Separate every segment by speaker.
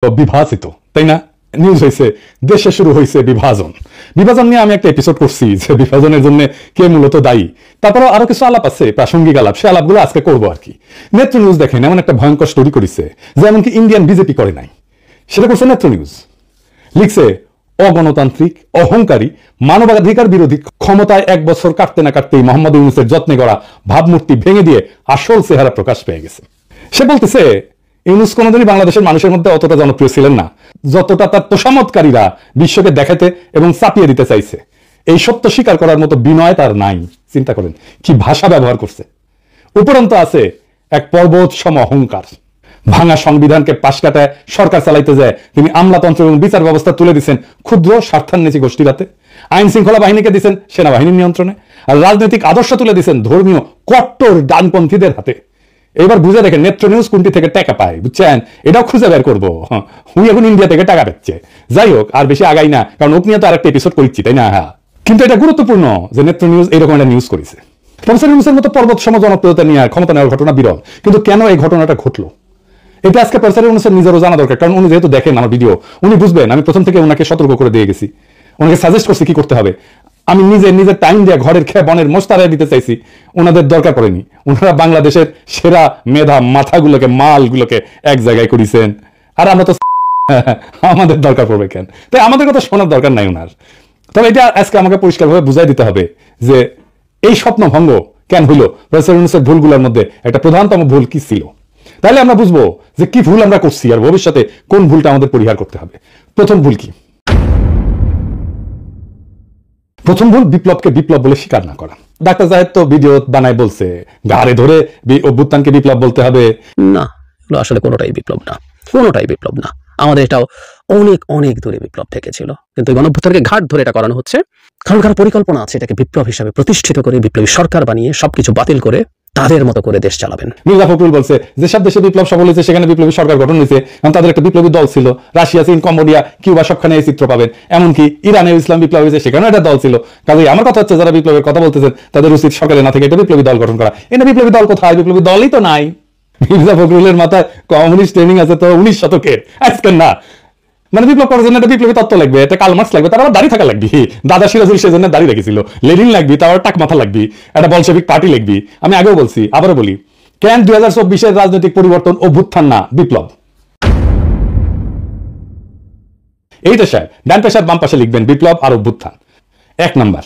Speaker 1: বিভাজিত, তাই না? নিউজ হয়েছে দেশে শুরু হয়েছে বিভাজন। বিভাজন নিয়ে আমি একটা এপিসোড করছি যে বিভাজনের জন্য কে মূলত দায়ী। তারপরে আরো কিছু আলাপ আছে, প্রাসঙ্গিক আলাপ, সে আলাপগুলো আজকে করবো আর কি। নেত্র নিউজ দেখেন এমন একটা ভয়ঙ্কর স্টোরি করেছে যে এমনকি ইন্ডিয়ান বিজেপি করে নাই, সেটা করছে নেত্র নিউজ। লিখছে অগণতান্ত্রিক, অহংকারী, মানবাধিকার বিরোধী, ক্ষমতায় 1 বছর কাটতে না কাটতেই মোহাম্মদ ইউনূসের যত্নে গড়া ভাবমূর্তি ভেঙে দিয়ে আসল চেহারা প্রকাশ পেয়ে গেছে। সে বলতেছে ইউনূস কোনোদিনই বাংলাদেশের মানুষের মধ্যে অতটা জনপ্রিয় ছিলেন না যতটা তার তোষামতকারীরা বিশ্বকে দেখাতে এবং চাপিয়ে দিতে চাইছে। এই সত্য স্বীকার করার মতো বিনয় তার নাই। চিন্তা করেন কি ভাষা ব্যবহার করছে। উপরন্ত আছে এক পর্বত সম অহংকার। ভাঙা সংবিধানকে পাশ কাটায় সরকার চালাইতে যায় তিনি আমলাতন্ত্র এবং বিচার ব্যবস্থা তুলে দিচ্ছেন ক্ষুদ্র স্বার্থান্বেষী গোষ্ঠীর হাতে। আইন শৃঙ্খলা বাহিনীকে দিচ্ছেন সেনাবাহিনীর নিয়ন্ত্রণে, আর রাজনৈতিক আদর্শ তুলে দিচ্ছেন ধর্মীয় কট্টর ডানপন্থীদের হাতে। এবার বুঝে দেখেন নেত্র নিউজ কোনটি থেকে টাকা পায়, বুঝছেন? এটাও খুঁজে বের করবো। উনি এখন ইন্ডিয়া থেকে টাকা পাচ্ছে। যাই হোক, আর বেশি আগাই না, কারণ ওকে নিয়ে তো আরেকটা এপিসোড করছি, তাই না? হ্যাঁ, কিন্তু এটা গুরুত্বপূর্ণ যে নেত্র নিউজ এরকম একটা নিউজ করেছে। প্রফেসর ইউনূসের মতো পর্বত সম জনপ্রিয়তা নিয়ে ক্ষমতা নেওয়ার ঘটনা বিরল, কিন্তু কেন এই ঘটনাটা ঘটলো এটা আজকে প্রফেসর ইউনূসের নিজেরও জানা দরকার। কারণ উনি যেহেতু দেখেন আমার ভিডিও, উনি বুঝবেন আমি প্রথম থেকে ওনাকে সতর্ক করে দিয়ে গেছি, ওনাকে সাজেস্ট করছি কি করতে হবে। আমি নিজের টাইম দিয়ে ঘরের খেয়ে বনের মোস্তারায় দিতে চাইছি, ওনাদের দরকার পড়েনি। ওনারা বাংলাদেশের সেরা মেধা মাথাগুলোকে, মালগুলোকে এক জায়গায় করেছেন, আর আমরা তো আমাদের দরকার পড়বে কেন? তাই আমাদের কথা শোনার দরকার নাই ওনার। তবে এটা আজকে আমাকে পরিষ্কারভাবে বুঝাই দিতে হবে যে এই স্বপ্ন ভঙ্গ কেন হইল, প্রফেসর ইউনূসের ভুলগুলোর মধ্যে একটা প্রধানতম ভুল কি ছিল। তাহলে আমরা বুঝবো যে কি ভুল আমরা করছি আর ভবিষ্যতে কোন ভুলটা আমাদের পরিহার করতে হবে। প্রথম ভুল কি? প্রথম ভুল বিপ্লবকে বিপ্লব বলে স্বীকার না করা। ডাক্তার জাহেদ তো ভিডিও বানায় বলছে ঘাড়ে ধরে অভ্যুত্থানকে বিপ্লব বলতে হবে
Speaker 2: না। এগুলো আসলে কোনোটাই বিপ্লব না, কোনোটাই বিপ্লব না। আমাদের এটাও অনেক অনেক দূরে বিপ্লব থেকে ছিল, কিন্তু গণঅভ্যুত্থানকে ঘাট ধরে এটা করানো হচ্ছে কারণ কারো পরিকল্পনা আছে এটাকে বিপ্লব হিসাবে প্রতিষ্ঠিত করে, বিপ্লবী সরকার বানিয়ে সবকিছু বাতিল করে তাদের মতো করে দেশ চালাবেন।
Speaker 1: মির্জা ফখরুল বলছে যেসব দেশে বিপ্লব সফল হয়েছে সেখানে বিপ্লবী সরকার গঠন হয়েছে, কারণ তাদের একটা বিপ্লবী দল ছিল। রাশিয়া, চীন, কম্বোডিয়া, কিউবা সবখানে এই চিত্র পাবেন। এমনকি ইরানে ইসলাম বিপ্লব হয়েছে, সেখানেও একটা দল ছিল। কাজে আমার কথা হচ্ছে যারা বিপ্লবের কথা বলতেছেন তাদের উচিত সরকারে না থেকে একটা বিপ্লবী দল গঠন করা। এটা বিপ্লবী দল কোথায়? বিপ্লবী দলই তো নাই। মির্জা ফখরুলের মাথায় কমিউনিস্ট ট্রেনিং আছে তো 19 শতকের, আজকের না। মানে বিপ্লব করার জন্য একটা বিপ্লবী তত্ত্ব লাগবে, একটা কার্ল মার্কস লাগবে, তার আবার দাড়ি থাকা লাগবে। দাদা সিরাজুল সেজন্য দাড়ি রেখেছিল। লেনিন লাগবে, তার টাক মাথা লাগবে, একটা বলশেভিক পার্টি লাগবে। আমি আগেও বলছি, আবারও বলি, কেন 2024-এর রাজনৈতিক পরিবর্তন অভ্যুত্থান না বিপ্লব? এইটা স্যার ডান পাশে বাম পাশে লিখবেন বিপ্লব আর অভ্যুত্থান। 1 নাম্বার,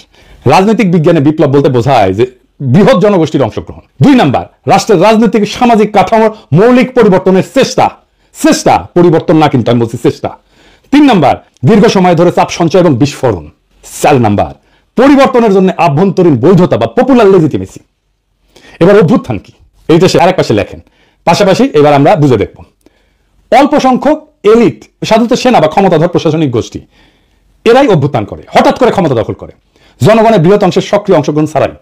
Speaker 1: রাজনৈতিক বিজ্ঞানে বিপ্লব বলতে বোঝায় যে বৃহৎ জনগোষ্ঠীর অংশগ্রহণ। 2 নাম্বার, রাষ্ট্রের রাজনৈতিক সামাজিক কাঠামোর মৌলিক পরিবর্তনের চেষ্টা, পরিবর্তন না, কিন্তু আমি বলছি চেষ্টা। 3 নাম্বার, দীর্ঘ সময় ধরে চাপ সঞ্চয় এবং বিস্ফোরণ। 4 নাম্বার, পরিবর্তনের জন্য আভ্যন্তরীণ বৈধতা বা পপুলার লেজিটিমেসি। এবার অভ্যুত্থান কি এইটা সে আরেক পাশে লেখেন। পাশাপাশি এবার আমরা বুঝে দেখব। অল্প সংখ্যক এলিট, সাধারণত সেনা বা ক্ষমতাধর প্রশাসনিক গোষ্ঠী, এরাই অভ্যুত্থান করে, হঠাৎ করে ক্ষমতা দখল করে জনগণের বৃহৎ অংশের সক্রিয় অংশগ্রহণ ছাড়াই।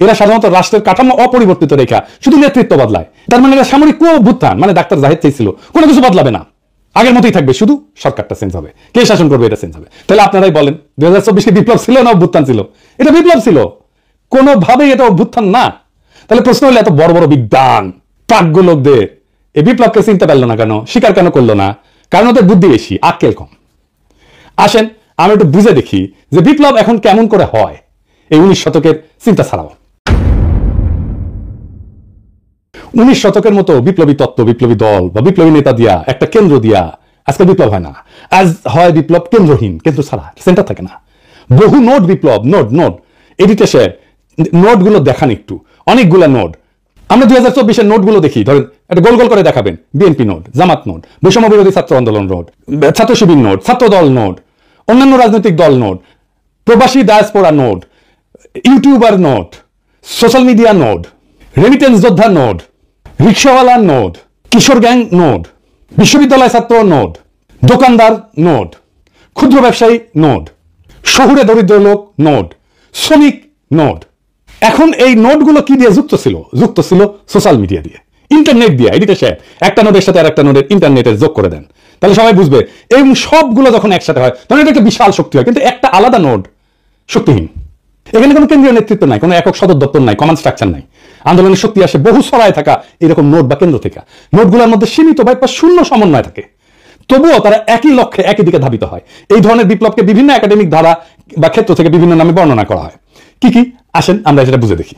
Speaker 1: এরা সাধারণত রাষ্ট্রের কাঠামো অপরিবর্তিত রেখা শুধু নেতৃত্ব বদলায়। তার মানে এরা সামরিক অভ্যুত্থান, মানে ডাক্তার জাহেদ চাইছিল কোনো কিছু বদলাবে না, আগের মতোই থাকবে, শুধু সরকারটা চেঞ্জ হবে, কে শাসন করবে এটা চেঞ্জ হবে। তাহলে আপনারাই বলেন 2024 বিপ্লব ছিল না অভ্যুত্থান ছিল? এটা বিপ্লব ছিল, কোনোভাবেই এটা অভ্যুত্থান না। তাহলে প্রশ্ন হলো এত বড় বড় বিদ্বান প্রাজ্ঞ লোকদের এই বিপ্লবকে চিনতে পারলো না কেন, স্বীকার কেন করলো না? কারণ ওদের বুদ্ধি বেশি, আক্কেল কম। আসেন আমরা একটু বুঝে দেখি যে বিপ্লব এখন কেমন করে হয় এই 19 শতকের চিন্তা ছাড়াও। 19 শতকের মতো বিপ্লবী তত্ত্ব, বিপ্লবী দল বা বিপ্লবী নেতা দিয়া, একটা কেন্দ্র দিয়া আজকে বিপ্লব হয় না। আজ হয় বিপ্লব কেন্দ্রহীন, কেন্দ্র ছাড়া, সেন্টার থাকে না। বহু নোট বিপ্লব, নোট এডিটেশে নোটগুলো দেখান একটু, অনেকগুলো নোট। আমরা 2024-এর নোটগুলো দেখি, ধরেন একটা গোল গোল করে দেখাবেন, বিএনপি নোট, জামাত নোট, বৈষম্য বিরোধী ছাত্র আন্দোলন নোট, ছাত্র শিবির নোট, ছাত্র দল নোট, অন্যান্য রাজনৈতিক দল নোট, প্রবাসী diaspora note, YouTuber note, social media note, remittance যোদ্ধা নোট, রিক্সাওয়ালা নোট, কিশোর গ্যাং নোট, বিশ্ববিদ্যালয় ছাত্র নোট, দোকানদার নোট, ক্ষুদ্র ব্যবসায়ী নোট, শহুরে দরিদ্র লোক নোট, শ্রমিক নোট। এখন এই নোটগুলো কি দিয়ে যুক্ত ছিল সোশ্যাল মিডিয়া দিয়ে, ইন্টারনেট দিয়ে। এদিকে সে একটা নোটের সাথে আর একটা নোটের ইন্টারনেটের যোগ করে দেন, তাহলে সবাই বুঝবে। এবং সবগুলো যখন একসাথে হয় তখন এটা একটা বিশাল শক্তি হয়। কিন্তু একটা আলাদা নোট শক্তিহীন, এখানে কোনো কেন্দ্রীয় নেতৃত্ব নাই, কোনো একক সদর দপ্তর নাই, কমান্ড স্ট্রাকচার নাই। আন্দোলনের শক্তি আসে বহু ছড়ায় থাকা এরকম নোট বা কেন্দ্র থেকে। নোটগুলোর মধ্যে সীমিত বা শূন্য সমন্বয় থাকে। তবুও তারা একই লক্ষ্যে একই দিকে ধাবিত হয়। এই ধরনের বিপ্লবকে বিভিন্ন একাডেমিক ধারা বা ক্ষেত্র থেকে বিভিন্ন নামে বর্ণনা করা হয়। কি কি আসেন আমরা সেটা বুঝে দেখি।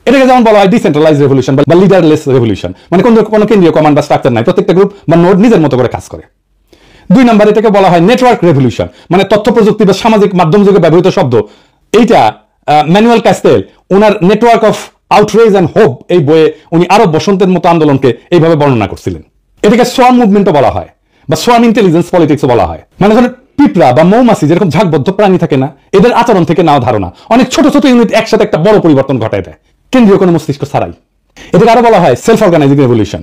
Speaker 1: এটাকে যেমন বলা হয় ডিসেন্ট্রালাইজ রেভলিউশন বা লিডারলেস রেভলিউশন, মানে কোনো কেন্দ্রীয় কমান্ড বা স্ট্রাকচার নাই, প্রত্যেকটা গ্রুপ বা নোড নিজের মতো করে কাজ করে। 2 নম্বর এটাকে বলা হয় নেটওয়ার্ক রেভলিউশন, মানে তথ্য প্রযুক্তি বা সামাজিক মাধ্যম যুগে ব্যবহৃত শব্দ। এইটা manual castle owner network of outrage and hope এই বইয়ে উনি আরব বসন্তের মতো আন্দোলনকে এইভাবে বর্ণনা করছিলেন। এটাকে সোয়ার্ম মুভমেন্টও বলা হয় বা সোয়ার্ম ইন্টেলিজেন্স পলিটিক্সও বলা হয়। মানে ধরেন পিঁপড়া বা মৌমাছি যেরকম ঝাঁকবদ্ধ প্রাণী থাকে না, এদের আচরণ থেকে নেওয়া ধারণা অনেক ছোট ছোট ইউনিট একসাথে একটা বড় পরিবর্তন ঘটায় দেয় কেন্দ্রীয় কোনো মস্তিষ্ক ছাড়াই। এটাকে আরো বলা হয় সেলফ অর্গানাইজিং রেভলিউশন।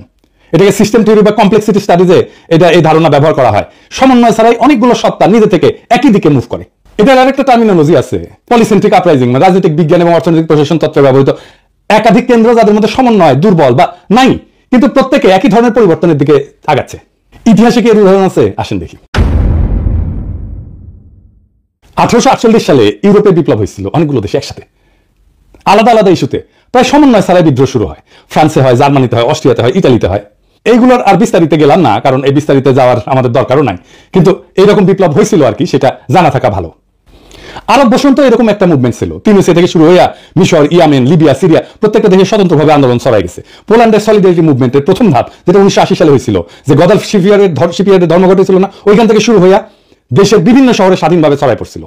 Speaker 1: এটাকে সিস্টেম থিওরি বা কমপ্লেক্সিটি স্টাডিজে এই ধারণা ব্যবহার করা হয়। সমন্বয় ছাড়াই অনেকগুলো সত্তা নিজে থেকে একই দিকে মুভ করে। এটার আরেকটা টার্মিনোলজি আছে পলিসেন্ট্রিক আপরাইজিং, মানে রাজনৈতিক বিজ্ঞান এবং অর্থনৈতিক প্রশাসন তত্ত্বে ব্যবহৃত একাধিক কেন্দ্র যাদের মধ্যে সমন্বয় দুর্বল বা নাই, কিন্তু প্রত্যেকে একই ধরনের পরিবর্তনের দিকে আগাচ্ছে। ইতিহাসে কি এর উদাহরণ আছে? আসেন দেখি। 1848 সালে ইউরোপে বিপ্লব হয়েছিল অনেকগুলো দেশে একসাথে, আলাদা আলাদা ইস্যুতে। প্রায় সমন্বয় ছাড়াই বিদ্রোহ শুরু হয়। ফ্রান্সে হয়, জার্মানিতে হয়, অস্ট্রিয়াতে হয়, ইতালিতে হয়। এইগুলোর আর বিস্তারিতে গেলাম না, কারণ এই বিস্তারিতে যাওয়ার আমাদের দরকারও নাই, কিন্তু এইরকম বিপ্লব হয়েছিল আর কি, সেটা জানা থাকা ভালো। আরব বসন্ত এরকম একটা মুভমেন্ট ছিল। তিউনিসিয়া থেকে শুরু হইয়া মিশর, ইয়ামেন, লিবিয়া, সিরিয়া প্রত্যেকটা দেশে স্বতন্ত্রভাবে আন্দোলন ছড়াই গেছে। পোল্যান্ডের সলিডারিটি মুভমেন্টের প্রথম ধাপ, যেটা 1980 সালে হয়েছিল, যে গদালফ শিপিয়ার্ডের ধর্মঘট ছিল না, ওইখান থেকে শুরু হইয়া দেশের বিভিন্ন শহরে স্বাধীনভাবে ছড়াই পড়ছিল।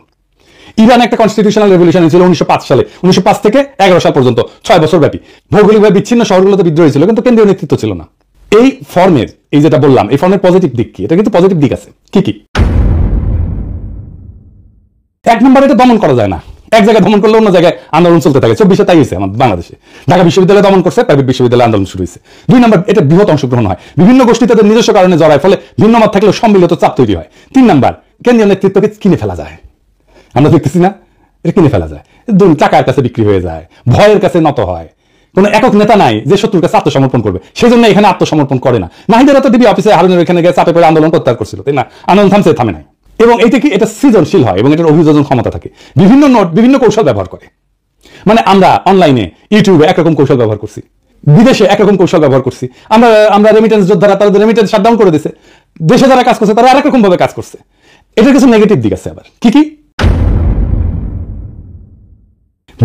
Speaker 1: ইরান একটা কনস্টিটিউশনাল রেভলিউশন হয়েছিল 1905 সালে। 1905 থেকে 11 সাল পর্যন্ত 6 বছর ব্যাপী। ভৌগোলিকভাবে বিচ্ছিন্ন শহরগুলোতে বিদ্রোহ ছিল, কিন্তু কেন্দ্রীয় নেতৃত্ব ছিল না। এই ফর্মের, এই যেটা বললাম, এই ফর্মের পজিটিভ দিক কি? এটা কিন্তু পজিটিভ দিক আছে। কি কি? 1 নম্বর, এটা দমন করা যায় না। এক জায়গায় দমন করলে অন্য জায়গায় আন্দোলন চলতে থাকে। 24-এ তাই হয়েছে আমাদের বাংলাদেশে। ঢাকা বিশ্ববিদ্যালয় দমন করছে, প্রাইভেট বিশ্ববিদ্যালয়ে আন্দোলন শুরু হয়েছে। 2 নম্বর, এটা বৃহৎ অংশগ্রহণ হয়। বিভিন্ন গোষ্ঠী তাদের নিজস্ব কারণে জড়ায়, ফলে ভিন্ন মত থাকলেও সম্মিলিত চাপ তৈরি হয়। 3 নম্বর, কেন্দ্রীয় নেতৃত্বকে কিনে ফেলা যায়। আমরা দেখতেছি না, এটা কিনে ফেলা যায়। টাকার কাছে বিক্রি হয়ে যায়, ভয়ের কাছে নত হয়। কোনো একক নেতা নাই যে শত্রুর কাছে আত্মসমর্পণ করবে, সেই জন্য এখানে আত্মসমর্পণ করে না। নাহিদের তো ডিবি অফিসে হারুনের এখানে গিয়ে চাপে পড়ে আন্দোলন প্রত্যাহার করছিল, তাই না? আন্দোলন থামে নাই। এবং এটা কি, এটা সৃজনশীল হয় এবং এটার অভিযোজন ক্ষমতা থাকে। বিভিন্ন নোট বিভিন্ন কৌশল ব্যবহার করে। মানে আমরা অনলাইনে ইউটিউবে একরকম কৌশল ব্যবহার করছি, বিদেশে একরকম কৌশল ব্যবহার করছি। আমরা রেমিটেন্স যোদ্ধারা তাদের রেমিটেন্স শাটডাউন করে দিছে, দেশে যারা কাজ করছে তারা আরেক রকম ভাবে কাজ করছে। এটার কিছু নেগেটিভ দিক আছে আবার। কি কি?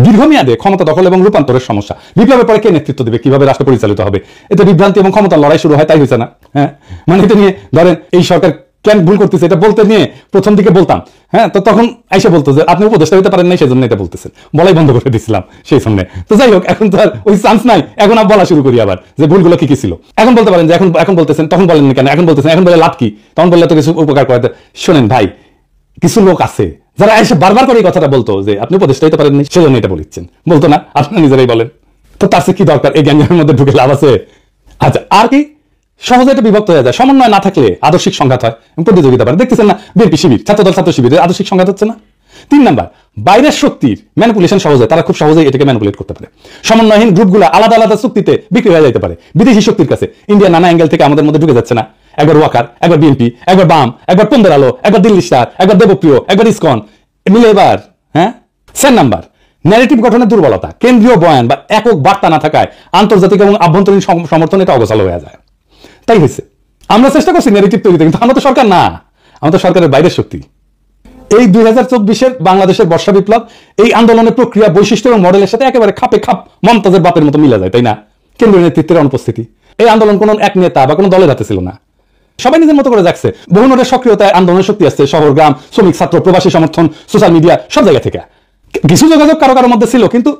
Speaker 1: দীর্ঘমেয়াদে ক্ষমতা দখল এবং রূপান্তরের সমস্যা। বিপ্লবের পরে কে নেতৃত্ব দেবে, কিভাবে রাষ্ট্র পরিচালিত হবে, এতে বিভ্রান্তি এবং ক্ষমতার লড়াই শুরু হয়। তাই হয়েছে না? হ্যাঁ, মানে এটা নিয়ে ধরেন এই সরকার কেন ভুল করতেছে, এটা বলতে নিয়ে প্রথম দিকে বলতাম, হ্যাঁ, তো তখন আইসা বলতো যে আপনি উপদেষ্টা হইতে পারেন নাই, সেই জন্য এটা বলতেছেন, বলাই বন্ধ করে দিয়েছিলাম সেই সামনে। তো যাই হোক, এখন তো আর ওই চান্স নাই, এখন আর বলা শুরু করি আবার যে ভুলগুলো কি কি ছিল। এখন বলতে পারেন যে এখন বলতেছেন, তখন বলেন কেন, এখন বলতেছেন, এখন বলে লাভ কি, তখন বললে তো কিছু উপকার করে। শোনেন ভাই, কিছু লোক আছে যারা এসে বারবার করে এই কথাটা বলতো যে আপনি উপদেষ্টা হইতে পারেননি, সেজন্য এটা বলিচ্ছেন। বলতো না? আপনারা নিজেরাই বলেন। তো তার কি দরকার? এই জ্ঞানের মধ্যে ঢুকে লাভ আছে? আচ্ছা, আর কি? সহজে এটা বিভক্ত হয়ে যায়। সমন্বয় না থাকলে আদর্শিক সংঘাত হয়, প্রতিযোগিতা পারে। দেখতেছেন না, বিএনপি শিবির, ছাত্রদল ছাত্র শিবির, আদর্শিক সংঘাত হচ্ছে না? 3 নাম্বার, বাইরের শক্তির ম্যানিপুলেশন সহজে, তারা খুব সহজেই এটাকে ম্যানিপুলেট করতে পারে। সমন্বয়হীন গ্রুপগুলো আলাদা আলাদা চুক্তিতে বিক্রি হয়ে যেতে পারে বিদেশি শক্তির কাছে। ইন্ডিয়া নানা অ্যাঙ্গেল থেকে আমাদের মধ্যে ঢুকে যাচ্ছে না। একবার ওয়াকার, একবার বিএনপি, একবার বাম, একবার পন্দের আলো, একবার দিল্লি স্টার, একবার দেবপ্রিয়, একবার ইসকন মিলে এবার। হ্যাঁ। 4 নাম্বার, ন্যারেটিভ গঠনের দুর্বলতা। কেন্দ্রীয় বয়ান বা একক বার্তা না থাকায় আন্তর্জাতিক এবং আভ্যন্তরীণ সমর্থন এটা অগোছালো হয়ে যায়। তাই হয়েছে। আমরা চেষ্টা করছি ন্যারেটিভ তৈরিতে, কিন্তু আমরা তো সরকার না, আমরা তো সরকারের বাইরের শক্তি। এই 2024-এর বাংলাদেশের বর্ষা বিপ্লব এই আন্দোলনের প্রক্রিয়া, বৈশিষ্ট্য এবং মডেলের সাথে একেবারে খাপে খাপ মমতাজের বাপের মতো মিলে যায়, তাই না? কেন্দ্রীয় নেতৃত্বের অনুপস্থিতি। এই আন্দোলন কোন এক নেতা বা কোনো দলের হাতে ছিল না, সবাই নিজের মতো করে যাচ্ছে। বহু নোটের সক্রিয়তায় আন্দোলনের শক্তি আসছে শহর, গ্রাম, শ্রমিক, ছাত্র, প্রবাসী সমর্থন, সোশ্যাল মিডিয়া, সব জায়গা থেকে। কিছু যোগাযোগ কারো কারোর মধ্যে ছিল, কিন্তু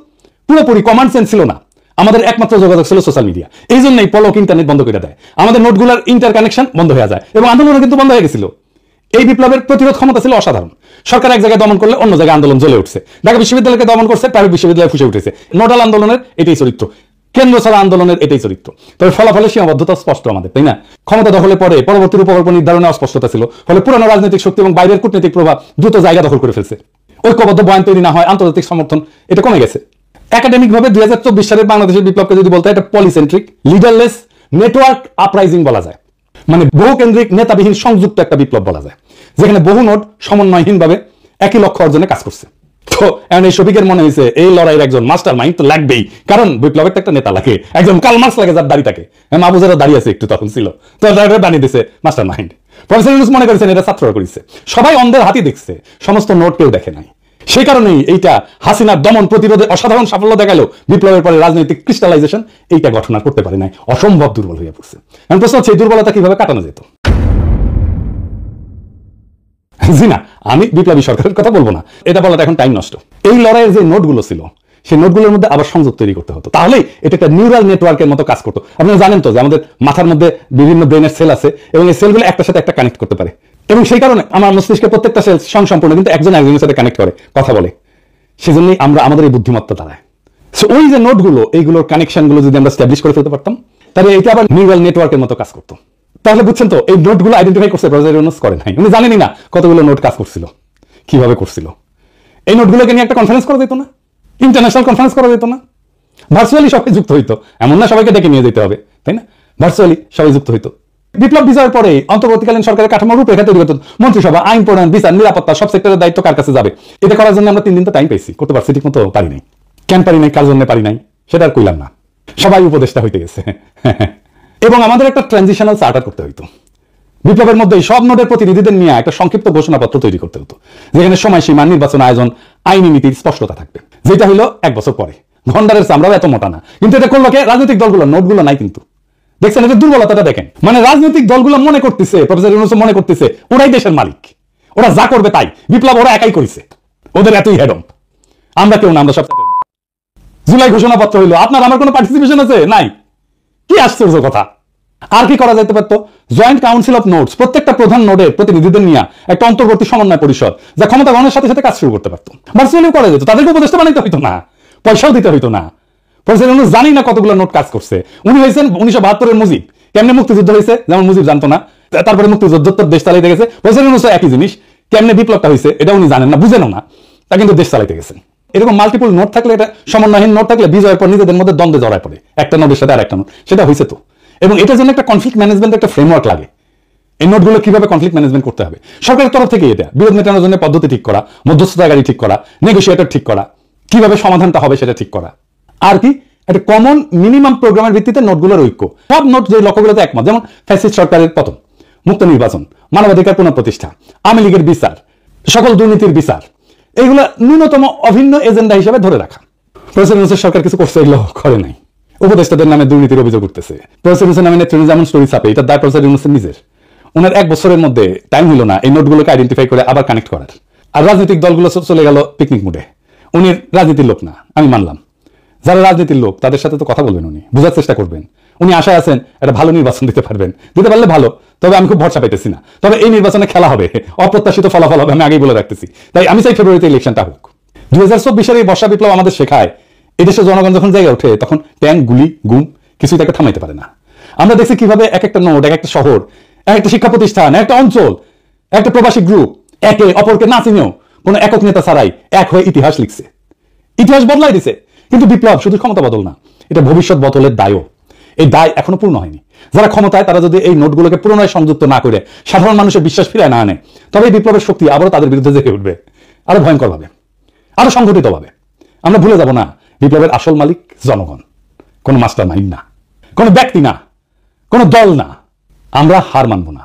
Speaker 1: পুরোপুরি কমান্ড সেন্স ছিল না। আমাদের একমাত্র যোগাযোগ ছিল সোশ্যাল মিডিয়া। এই জন্যই পলক ইন্টারনেট বন্ধ করে দেয়, আমাদের নোটগুলোর ইন্টার কানেকশন বন্ধ হয়ে যায় এবং আন্দোলনও কিন্তু বন্ধ হয়ে গেছিল। এই বিপ্লবের প্রতিরোধ ক্ষমতা ছিল অসাধারণ। সরকার এক জায়গায় দমন করলে অন্য জায়গায় আন্দোলন জ্বলে উঠছে। ঢাকা বিশ্ববিদ্যালয়কে দমন করছে, প্রাইভেট বিশ্ববিদ্যালয় ফুসে উঠেছে। নোডাল আন্দোলনের এটাই চরিত্র, কেন্দ্র ছাড়া আন্দোলনের এটাই চরিত্র। তবে ফলাফলের সীমাবদ্ধতা স্পষ্ট আমাদের, তাই না? ক্ষমতা দখলের পরে পরবর্তী রূপকল্প নির্ধারণে অস্পষ্টতা ছিল, ফলে পুরানো রাজনৈতিক শক্তি এবং বাইরের কূটনৈতিক প্রভাব দ্রুত জায়গা দখল করে ফেলছে। ঐক্যবদ্ধ বয়ান তৈরি না হয়, আন্তর্জাতিক সমর্থন এটা কমে গেছে। একাডেমিক ভাবে 2024 সালের বাংলাদেশের বিপ্লবকে যদি বলতে হয়, এটা পলিসেন্ট্রিক, লিডারলেস, নেটওয়ার্ক আপরাইজিং বলা যায়। মানে বহুকেন্দ্রিক, নেতাবিহীন, সংযুক্ত একটা বিপ্লব বলা যায়, যেখানে বহু নোট সমন্বয়হীনভাবে একই লক্ষ্য অর্জনে কাজ করছে। তো এখন এই শফিকের মনে হয়েছে এই লড়াইয়ের একজন মাস্টার মাইন্ড তো লাগবেই, কারণ বিপ্লবের তো একটা নেতা লাগে, একজন কার্ল মার্কস লাগে যার দাড়ি থাকে, মাহবুবেরও দাঁড়িয়ে আছে একটু তখন ছিল, তো বানিয়ে দিছে মাস্টার মাইন্ড। প্রফেসর ইউনূস মনে করেছেন এটা ছাত্ররা করেছে, সবাই অন্ধের হাতি দেখছে, সমস্ত নোট কেউ দেখে নাই। সেই কারণেই এইটা হাসিনার দমন প্রতিরোধে অসাধারণ সাফল্য দেখালো, বিপ্লবের পরে রাজনৈতিক ক্রিস্টালাইজেশন এইটা ঘটনা করতে পারে নাই, অসম্ভব দুর্বল হয়ে পড়ছে। এখন প্রশ্ন হচ্ছে এই দুর্বলতা কিভাবে কাটানো যেত? জি না, আমি বিপ্লবী সরকারের কথা বলবো না, এটা বলাটা এখন টাইম নষ্ট। এই লড়াইয়ের যে নোটগুলো ছিল সেই নোটগুলোর মধ্যে আবার সংযোগ তৈরি করতে হতো, তাহলেই এটা একটা নিউরাল নেটওয়ার্কের মতো কাজ করতো। আপনারা জানেন তো যে আমাদের মাথার মধ্যে বিভিন্ন ব্রেনের সেল আছে এবং এই সেলগুলো একটার সাথে একটা কানেক্ট করতে পারে, এবং সেই কারণে আমার মস্তিষ্কের প্রত্যেকটা সেল সংসম্পূর্ণ, কিন্তু একজন একজনের সাথে কানেক্ট করে, কথা বলে, সেজন্যই আমরা আমাদের এই বুদ্ধিমত্তা দাঁড়ায়। সো ওই যে নোটগুলো, এইগুলোর কানেকশনগুলো যদি আমরা স্ট্যাবলিশ করে ফেলতে পারতাম, তাহলে এটা আবার নিউরাল নেটওয়ার্কের মতো কাজ করতো। তাহলে বুঝছেন তো, এই নোটগুলো আইডেন্টিফাই করছে প্রফেসর ইউনূস, করে নাই, উনি জানেনই না কতগুলো নোট কাজ করছিল, কিভাবে করছিল। এই নোটগুলোকে নিয়ে একটা কনফারেন্স করা যেত না, ইন্টারন্যাশনাল কনফারেন্স করা যেত না, ভার্চুয়ালি সবাই যুক্ত হইতো, এমন না সবাইকে ডেকে নিয়ে যেতে হবে, তাই না, ভার্চুয়ালি সবাই যুক্ত হইতো। বিপ্লব বিজয়ের পরে অন্তর্বর্তীকালীন সরকারের কাঠামো রূপরেখা তৈরি করতে মন্ত্রিসভা, আইন প্রণয়ন, বিচার, নিরাপত্তা, সব সেক্টরের দায়িত্ব কার কাছে যাবে, এটা করার জন্য আমরা 3 দিন তো টাইম পেয়েছি, করতে পারছি ঠিক মতো পারি নাই। কেন পারি নাই, কার জন্য পারি নাই, সেটা আর কইলাম না, সবাই উপদেষ্টা হইতে গেছে। এবং আমাদের একটা ট্রানজিশনাল চার্টার করতে হইতো, বিপ্লবের মধ্যে সব নোটের প্রতিনিধিদের নিয়ে একটা সংক্ষিপ্ত ঘোষণাপত্র তৈরি করতে হতো, যেখানে সময়সীমা, নির্বাচন আয়োজন, আইনি নীতির স্পষ্টতা থাকবে, যেটা হলো 1 বছর পরে। গন্ডারের চামড়াও এত মোটা না, কিন্তু এটা করলো কে? রাজনৈতিক দলগুলো, নোটগুলো নাই কিন্তু। দেখছেন এটা দুর্বলতাটা দেখেন, মানে রাজনৈতিক দলগুলো মনে করতেছে, প্রফেসর ইউনূস মনে করতেছে ওরাই দেশের মালিক, ওরা যা করবে তাই, বিপ্লব ওরা একাই করেছে, ওদের এতই হেডম, আমরা কেউ না, আমরা সব। জুলাই ঘোষণাপত্র হইলো, আপনার আমার কোনো পার্টিসিপেশন আছে? নাই। কি আশ্চর্য কথা। আর কি করা যেতে পারতো? জয়েন্ট কাউন্সিল অফ নোটস, প্রত্যেকটা প্রধান নোটের প্রতিনিধিদের নিয়ে একটা অন্তর্বর্তী সমন্বয় পরিষদ, যা ক্ষমতা গ্রহণের সাথে সাথে কাজ শুরু করতে পারতো, ভার্চুয়ালিও করা যেত, তাদেরকে উপদেষ্টা বানাইতে হইতো না, পয়সাও দিতে হইতো না। প্রফেসর ইউনূস জানি না কতগুলো নোট কাজ করছে, উনি হয়েছেন 1972-এর মুজিব, কেমনে মুক্তিযুদ্ধ হয়েছে যেমন মুজিব জানতো না, তারপরে মুক্তিযুদ্ধোত্তর দেশ চালাইতে গেছে। প্রফেসর ইউনূস একই জিনিস, কেমনে বিপ্লবটা হয়েছে এটা উনি জানেন না, বুঝেনও না, তা কিন্তু দেশ চালাইতে গেছেন। এরকম মাল্টিপল নোট থাকলে, এটা সমন্বয়হীন নোট থাকলে বিজয়ের পর নিজেদের মধ্যে দ্বন্দ্বে জড়ায় পড়ে, একটা নোটের সাথে আর একটা নোট, সেটা হয়েছে তো। এবং এটার জন্য একটা কনফ্লিক্ট ম্যানেজমেন্ট, একটা ফ্রেমওয়ার্ক লাগে, এই নোটগুলো কিভাবে কনফ্লিক্ট ম্যানেজমেন্ট করতে হবে। সরকারের তরফ থেকে এটা বিরোধ মেটানোর জন্য পদ্ধতি ঠিক করা, মধ্যস্থতাকারী ঠিক করা, নেগোসিয়েটর ঠিক করা, কিভাবে সমাধানটা হবে সেটা ঠিক করা, আর কি একটা কমন মিনিমাম প্রোগ্রামের ভিত্তিতে নোটগুলোর ঐক্য। সব নোট যে লক্ষ্যগুলোতে একমত, যেমন ফ্যাসিস্ট সরকারের পতন, মুক্ত নির্বাচন, মানবাধিকার পুনঃপ্রতিষ্ঠা, আওয়ামী লীগের বিচার, সকল দুর্নীতির বিচার, এইগুলো ন্যূনতম অভিন্ন এজেন্ডা হিসেবে ধরে রাখা। প্রফেসর ইউনূসের সরকার কিছু করছে, এগুলো করে নাই। উপদেষ্টাদের নামে দুর্নীতির অভিযোগ উঠতেছে, প্রফেসর ইউনূসের নামে নেত্রী যেমন স্টোরি ছাপে, এটা দায় প্রফেসর ইউনূসের নিজের। ওনার 1 বছরের মধ্যে টাইম হলো না এই নোটগুলোকে আইডেন্টিফাই করে আবার কানেক্ট করার। আর রাজনৈতিক দলগুলো চলে গেল পিকনিক মুডে। উনি রাজনীতির লোক না, আমি মানলাম, যারা রাজনীতির লোক তাদের সাথে তো কথা বলবেন, উনি বোঝার চেষ্টা করবেন, উনি আশায় আছেন একটা ভালো নির্বাচন দিতে পারবেন, দিতে পারলে ভালো, তবে আমি খুব ভরসা পাইতেছি না। তবে এই নির্বাচনে খেলা হবে, অপ্রত্যাশিত ফলাফল হবে, আমি আগেই বলে রাখতেছি। তাই আমি চাই ফেব্রুয়ারিতে ইলেকশনটা হোক। 2024-এর এই বর্ষা বিপ্লব আমাদের শেখায়, এদেশের জনগণ যখন জায়গায় ওঠে তখন ট্যাঙ্ক, গুলি, গুম কিছুই তাকে থামাইতে পারে না। আমরা দেখছি কিভাবে এক একটা নোট, এক একটা শহর, এক একটা শিক্ষা প্রতিষ্ঠান, একটা অঞ্চল, একটা প্রবাসী গ্রুপ একে অপরকে না চিনেও কোনো একক নেতা ছাড়াই এক হয়ে ইতিহাস লিখছে, ইতিহাস বদলাই দিছে। কিন্তু বিপ্লব শুধু ক্ষমতা বদল না, এটা ভবিষ্যৎ বদলের দায়ও। এই দায় এখনো পূর্ণ হয়নি। যারা ক্ষমতায়, তারা যদি এই নোটগুলোকে পুনরায় সংযুক্ত না করে সাধারণ মানুষের বিশ্বাস ফিরায় না আনে, তবে এই বিপ্লবের শক্তি আবারও তাদের বিরুদ্ধে জেগে উঠবে, আরো ভয়ঙ্করভাবে, আরো সংগঠিতভাবে। আমরা ভুলে যাব না, বিপ্লবের আসল মালিক জনগণ, কোনো মাস্টার মাইন্ড না, কোনো ব্যক্তি না, কোনো দল না। আমরা হার মানব না।